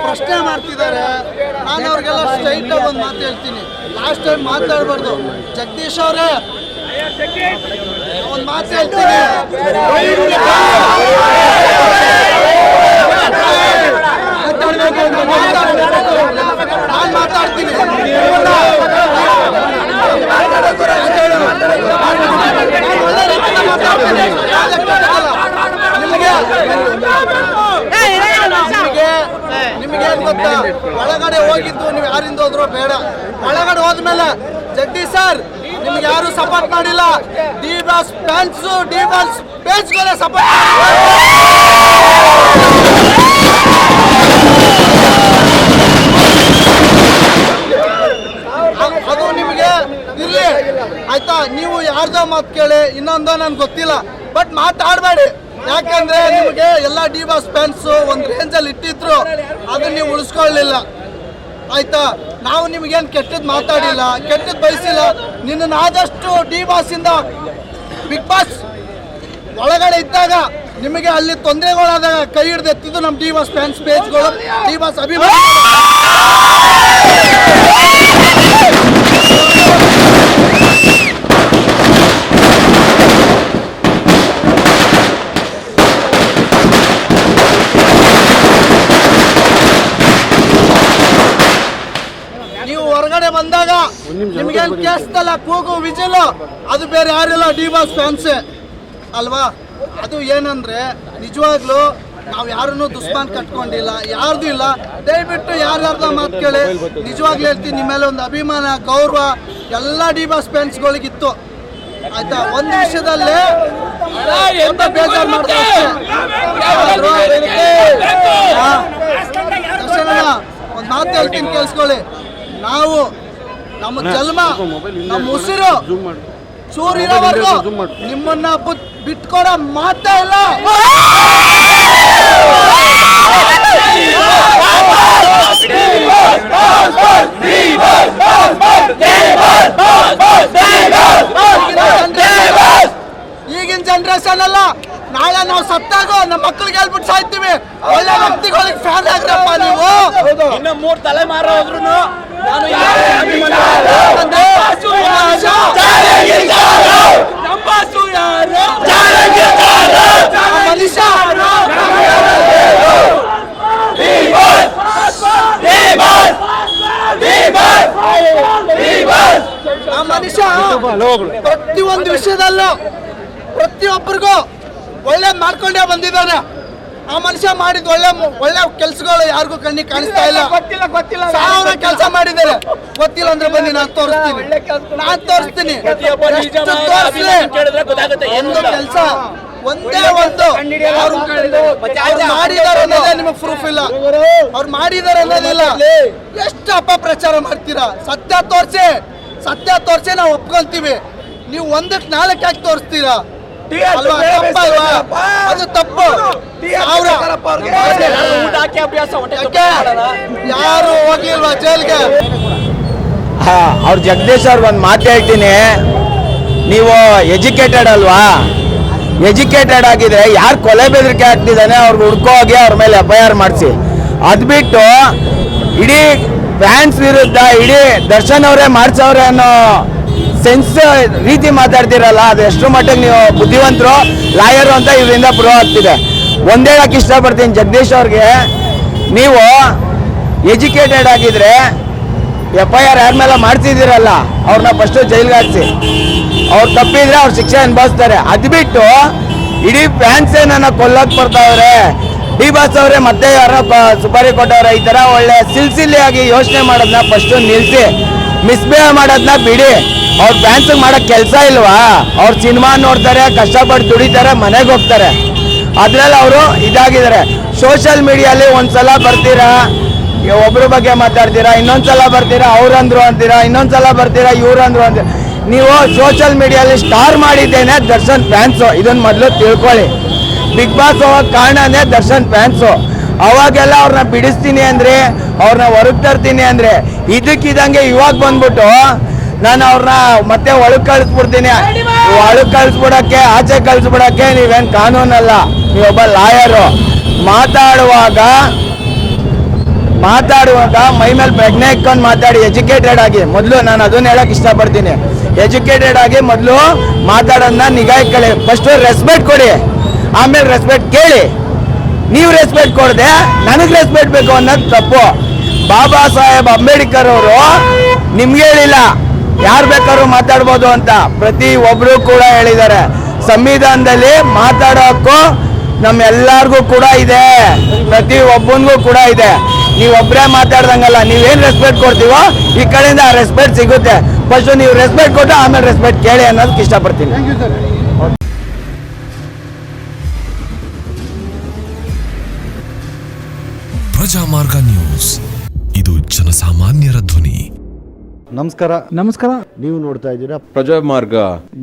ಪ್ರಶ್ನೆ ಮಾಡ್ತಿದ್ದಾರೆ. ನಾನು ಅವ್ರಿಗೆಲ್ಲ ಸ್ಟ್ರೈಟ್ ಆಗಿ ಒಂದು ಮಾತು ಹೇಳ್ತೀನಿ, ಲಾಸ್ಟ್ ಟೈಮ್ ಮಾತಾಡಬಾರ್ದು. ಜಗದೀಶ್ ಅವರೇ ಒಂದು ಮಾತು ಹೇಳ್ತೀನಿ, ನಾನು ಮಾತಾಡ್ತೀನಿ. ನಿಮಗೇನು ಗೊತ್ತಾ, ಒಳಗಡೆ ಹೋಗಿದ್ದು ನೀವು ಯಾರಿಂದ ಹೋದ್ರು ಬೇಡ. ಒಳಗಡೆ ಹೋದ್ಮೇಲೆ ಜಗದೀಶ್ ಸರ್ ನಿಮ್ಗೆ ಯಾರು ಸಪೋರ್ಟ್ ಮಾಡಿಲ್ಲ. D boss fans D boss ಪೇಜ್ಗಳೇ ಸಪೋರ್ಟ್. ಅದು ನಿಮಗೆ ಇರ್ಲಿ ಆಯ್ತಾ. ನೀವು ಯಾರ್ದೋ ಮಾತು ಕೇಳಿ ಇನ್ನೊಂದೋ ನನ್ಗೆ ಗೊತ್ತಿಲ್ಲ, ಬಟ್ ಮಾತಾಡಬೇಡಿ. ಯಾಕಂದ್ರೆ ನಿಮಗೆ ಎಲ್ಲ ಡಿ ಬಾಸ್ ಫ್ಯಾನ್ಸು ಒಂದು ರೇಂಜಲ್ಲಿ ಇಟ್ಟಿದ್ರು, ಅದನ್ನ ನೀವು ಉಳಿಸ್ಕೊಳ್ಳಿಲ್ಲ ಆಯ್ತಾ. ನಾವು ನಿಮಗೇನು ಕೆಟ್ಟದ್ದು ಮಾತಾಡಿಲ್ಲ, ಕೆಟ್ಟದ್ದು ಬಯಸಿಲ್ಲ. ನಿನ್ನನ್ನು ಆದಷ್ಟು ಡಿ ಬಾಸ್ ಇಂದ ಬಿಗ್ ಬಾಸ್ ಒಳಗಡೆ ಇದ್ದಾಗ ನಿಮಗೆ ಅಲ್ಲಿ ತೊಂದರೆಗಳಾದಾಗ ಕೈ ಹಿಡ್ದೆತ್ತಿದ್ದು ನಮ್ಮ ಡಿ ಬಾಸ್ ಫ್ಯಾನ್ಸ್ ಪೇಜ್ಗಳು, ಡಿ ಬಾಸ್ ಅಭಿಮಾನ. ನೀವು ಹೊರಗಡೆ ಬಂದಾಗ ನಿಮ್ಗೇನು ಕೇಳಿಸ್ತಲ್ಲ ಕೂಗು ವಿಜಿಲು, ಅದು ಬೇರೆ ಯಾರಿಲ್ಲ, ಡಿ ಬಾಸ್ ಫ್ಯಾನ್ಸೇ ಅಲ್ವಾ. ಅದು ಏನಂದ್ರೆ ನಿಜವಾಗ್ಲೂ ನಾವು ಯಾರನ್ನೂ ದುಶ್ಮನ್ ಕಟ್ಕೊಂಡಿಲ್ಲ, ಯಾರ್ದು ಇಲ್ಲ. ದಯವಿಟ್ಟು ಯಾರ್ಯಾರ್ದ ಮಾತು ಕೇಳಿ. ನಿಜವಾಗ್ಲೂ ಹೇಳ್ತೀನಿ, ನಿಮ್ಮ ಮೇಲೆ ಒಂದು ಅಭಿಮಾನ ಗೌರವ ಎಲ್ಲ ಡಿ ಬಾಸ್ ಫ್ಯಾನ್ಸ್ಗಳಿಗಿತ್ತು ಆಯ್ತಾ. ಒಂದು ವಿಷಯದಲ್ಲಿ ಬೇಜಾರು ಮಾಡಿದ್ರೆ ಒಂದು ಮಾತು ಹೇಳ್ತೀನಿ ಕೇಳಿಸ್ಕೊಳ್ಳಿ. ನಾವು ನಮ್ಮ ಜನ್ಮ ನಮ್ಮ ಉಸಿರು ಚೂರಿರೋವರೆಗೂ ನಿಮ್ಮನ್ನ ಬಿಟ್ಕೊಡೋ ಮಾತೇ ಇಲ್ಲ. ಈಗಿನ ಜನರೇಷನ್ ಅಲ್ಲ, ನಾಳೆ ನಾವು ಸತ್ತಾಗ ನಮ್ಮ ಮಕ್ಕಳಿಗೆ ಹೇಳ್ಬಿಟ್ಟು ಸಾಯ್ತೀವಿ. ಒಳ್ಳೆ ವ್ಯಕ್ತಿಗಳಿಗೆ ಫ್ಯಾನ್ ಆಗ್ರಪ್ಪ ನೀವು. ಇನ್ನು 3 ತಲೆಮಾರು ಹೋದ್ರು ಮನುಷ್ಯ ಪ್ರತಿಯೊಂದು ವಿಷಯದಲ್ಲೂ ಪ್ರತಿಯೊಬ್ಬರಿಗೂ ಒಳ್ಳೆ ಮಾಡ್ಕೊಂಡೇ ಬಂದಿದ್ದಾನೆ. ಆ ಮನುಷ್ಯ ಮಾಡಿದ ಒಳ್ಳೆ ಕೆಲಸಗಳು ಯಾರಿಗೂ ಕಣ್ಣಿಗೆ ಕಾಣಿಸ್ತಾ ಇಲ್ಲ. ಸಾವಿರ ಕೆಲಸ ಮಾಡಿದ್ದಾರೆ, ಗೊತ್ತಿಲ್ಲ ಅಂದ್ರೆ ಬನ್ನಿ ನಾನು ತೋರಿಸ್ತೀನಿ. ಒಂದು ಕೆಲಸ ಒಂದೇ ಒಂದು ಮಾಡಿದಾರೆ ಅನ್ನೋದೇ ನಿಮಗೆ ಪ್ರೂಫ್ ಇಲ್ಲ. ಅವ್ರು ಮಾಡಿದಾರೆ ಅನ್ನೋದಿಲ್ಲ. ಎಷ್ಟು ಅಪಪ್ರಚಾರ ಮಾಡ್ತೀರಾ? ಸತ್ಯ ತೋರಿಸಿ ನಾವು ಒಪ್ಕೊಂತೀವಿ. ನೀವು 1ಕ್ಕೆ 4 ಹಾಕಿ ತೋರಿಸ್ತೀರಾ, ಅದು ತಪ್ಪು. ಯಾರು ಹೋಗ್ಲಿಲ್ವಾ ಜೈಲ್ಗೆ? ಅವ್ರು ಜಗದೀಶ್ ಅವ್ರಿಗೆ ಒಂದು ಮಾತು ಹೇಳ್ತೀನಿ, ನೀವು ಎಜುಕೇಟೆಡ್ ಅಲ್ವಾ? ಎಜುಕೇಟೆಡ್ ಆಗಿದ್ರೆ ಯಾರು ಕೊಲೆ ಬೆದರಿಕೆ ಆಗ್ತಿದ್ದಾನೆ ಅವ್ರಿಗೆ ಹುಡ್ಕೋ ಹೋಗಿ ಅವ್ರ ಮೇಲೆ FIR ಮಾಡಿಸಿ. ಅದು ಬಿಟ್ಟು ಇಡೀ ಫ್ಯಾನ್ಸ್ ವಿರುದ್ಧ ಇಡೀ ದರ್ಶನ್ ಅವರೇ ಮಾಡ್ಸವ್ರೆ ಅನ್ನೋ ಸೆನ್ಸ್ ರೀತಿ ಮಾತಾಡ್ತಿರಲ್ಲ, ಅದು ಎಷ್ಟು ಮಟ್ಟಿಗೆ ನೀವು ಬುದ್ಧಿವಂತರು ಲಾಯರು ಅಂತ ಇದರಿಂದ ಪ್ರೂವ್ ಆಗ್ತಿದೆ. ಒಂದೇ ಹೇಳಕ್ಕೆ ಇಷ್ಟಪಡ್ತೀನಿ ಜಗದೀಶ್ ಅವ್ರಿಗೆ, ನೀವು ಎಜುಕೇಟೆಡ್ ಆಗಿದ್ರೆ FIR ಯಾರ ಮೇಲೆ ಮಾಡ್ತಿದ್ದೀರಲ್ಲ ಅವ್ರನ್ನ ಫಸ್ಟು ಜೈಲ್ಗೆ ಹಾಕ್ಸಿ. ಅವ್ರು ತಪ್ಪಿದ್ರೆ ಅವ್ರು ಶಿಕ್ಷೆ ಅನುಭವಿಸ್ತಾರೆ. ಅದು ಬಿಟ್ಟು ಇಡೀ ಫ್ಯಾನ್ಸೇ ನನ್ನ ಕೊಲ್ಲಕ್ಕೆ ಬರ್ತಾವ್ರೆ, ಡಿ ಬಾಸ್ ಅವರೇ ಮತ್ತೆ ಯಾರೋ ಸುಪಾರಿ ಕೊಟ್ಟವ್ರೆ, ಈ ಥರ ಒಳ್ಳೆ ಸಿಲ್ಸಿಲಿಯಾಗಿ ಯೋಚನೆ ಮಾಡೋದನ್ನ ಫಸ್ಟು ನಿಲ್ಲಿಸಿ, ಮಿಸ್ಬಿಹೇವ್ ಮಾಡೋದನ್ನ ಬಿಡಿ. ಅವ್ರ ಫ್ಯಾನ್ಸಿಗೆ ಮಾಡೋಕ್ಕೆ ಕೆಲಸ ಇಲ್ವಾ? ಅವ್ರು ಸಿನಿಮಾ ನೋಡ್ತಾರೆ, ಕಷ್ಟಪಟ್ಟು ದುಡಿತಾರೆ, ಮನೆಗೆ ಹೋಗ್ತಾರೆ. ಅದ್ರಲ್ಲಿ ಅವರು ಇದಾಗಿದ್ದಾರೆ. ಸೋಷಿಯಲ್ ಮೀಡಿಯಲ್ಲಿ ಒಂದ್ಸಲ ಬರ್ತೀರಾ, ಒಬ್ಬರ ಬಗ್ಗೆ ಮಾತಾಡ್ತೀರಾ, ಇನ್ನೊಂದ್ಸಲ ಬರ್ತೀರಾ ಅವ್ರಂದ್ರು ಅಂತೀರಾ, ಇನ್ನೊಂದ್ಸಲ ಬರ್ತೀರಾ ಇವ್ರಂದ್ರು ಅಂತೀರಾ. ನೀವು ಸೋಷಿಯಲ್ ಮೀಡಿಯಲ್ಲಿ ಸ್ಟಾರ್ ಮಾಡಿದ್ದೇನೆ ದರ್ಶನ್ ಫ್ಯಾನ್ಸು, ಇದನ್ನು ಮೊದಲು ತಿಳ್ಕೊಳ್ಳಿ. ಬಿಗ್ ಬಾಸ್ ಹೋಗಕ್ಕೆ ಕಾರಣನೇ ದರ್ಶನ್ ಫ್ಯಾನ್ಸು. ಅವಾಗೆಲ್ಲ ಅವ್ರನ್ನ ಬಿಡಿಸ್ತೀನಿ ಅಂದರೆ, ಅವ್ರನ್ನ ಹೊರಗೆ ತರ್ತೀನಿ ಅಂದರೆ, ಇದಕ್ಕಿದಂಗೆ ಇವಾಗ ಬಂದ್ಬಿಟ್ಟು ನಾನು ಅವ್ರನ್ನ ಮತ್ತೆ ಒಳಗೆ ಕಳಿಸ್ಬಿಡ್ತೀನಿ. ಒಳಗೆ ಕಳಿಸ್ಬಿಡೋಕ್ಕೆ, ಆಚೆ ಕಳಿಸ್ಬಿಡೋಕ್ಕೆ ನೀವೇನು ಕಾನೂನಲ್ಲ, ನೀವೊಬ್ಬ ಲಾಯರು. ಮಾತಾಡುವಾಗ ಮಾತಾಡುವಾಗ ಮೈ ಮೇಲೆ ಪ್ರಜ್ಞೆ ಇಟ್ಕೊಂಡು ಮಾತಾಡಿ, ಎಜುಕೇಟೆಡ್ ಆಗಿ. ಮೊದಲು ನಾನು ಅದನ್ನ ಹೇಳಕ್ ಇಷ್ಟಪಡ್ತೀನಿ, ಎಜುಕೇಟೆಡ್ ಆಗಿ ಮೊದಲು ಮಾತಾಡೋದನ್ನ ನಿಗಾ ಇಟ್ಕೊಳ್ಳಿ. ಫಸ್ಟ್ ರೆಸ್ಪೆಕ್ಟ್ ಕೊಡಿ, ಆಮೇಲೆ ರೆಸ್ಪೆಕ್ಟ್ ಕೇಳಿ. ನೀವು ರೆಸ್ಪೆಕ್ಟ್ ಕೊಡದೆ ನನಗೆ ರೆಸ್ಪೆಕ್ಟ್ ಬೇಕು ಅನ್ನೋದು ತಪ್ಪು. ಬಾಬಾ ಸಾಹೇಬ್ ಅಂಬೇಡ್ಕರ್ ಅವರು ನಿಮ್ಗೆ ಹೇಳಿಲ್ಲ ಯಾರು ಬೇಕಾದ್ರೂ ಮಾತಾಡ್ಬೋದು ಅಂತ, ಪ್ರತಿ ಒಬ್ರು ಕೂಡ ಹೇಳಿದ್ದಾರೆ. ಸಂವಿಧಾನದಲ್ಲಿ ಮಾತಾಡೋ ಹಕ್ಕು ನಮ್ಮೆಲ್ಲರಿಗೂ ಕೂಡ ಇದೆ, ಪ್ರತಿ ಒಬ್ಬನಿಗೂ ಕೂಡ ಇದೆ. ನೀವೊಬ್ಬರೇ ಮಾತಾಡ್ದಂಗಲ್ಲ, ನೀವೇನು ರೆಸ್ಪೆಕ್ಟ್ ಕೊಡ್ತೀವೋ ಈ ಕಡೆಯಿಂದ ಆ ರೆಸ್ಪೆಕ್ಟ್ ಸಿಗುತ್ತೆ. ಫಸ್ಟ್ ನೀವು ರೆಸ್ಪೆಕ್ಟ್ ಕೊಟ್ಟು ಆಮೇಲೆ ರೆಸ್ಪೆಕ್ಟ್ ಕೇಳಿ ಅನ್ನೋದಕ್ಕೆ ಇಷ್ಟಪಡ್ತೀನಿ. ಪ್ರಜಾಮಾರ್ಗ ನ್ಯೂಸ್, ಇದು ಜನಸಾಮಾನ್ಯರ ಧ್ವನಿ. ನಮಸ್ಕಾರ. ನೀವು ನೋಡ್ತಾ ಇದ್ದೀರಾ ಪ್ರಜಾಮಾರ್ಗ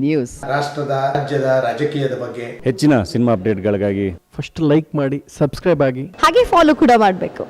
ನ್ಯೂಸ್. ರಾಷ್ಟ್ರದ ರಾಜ್ಯದ ರಾಜಕೀಯದ ಬಗ್ಗೆ ಹೆಚ್ಚಿನ ಸಿನಿಮಾ ಅಪ್ಡೇಟ್ಗಳಿಗಾಗಿ ಫಸ್ಟ್ ಲೈಕ್ ಮಾಡಿ, ಸಬ್ಸ್ಕ್ರೈಬ್ ಆಗಿ, ಹಾಗೆ ಫಾಲೋ ಕೂಡ ಮಾಡಬೇಕು.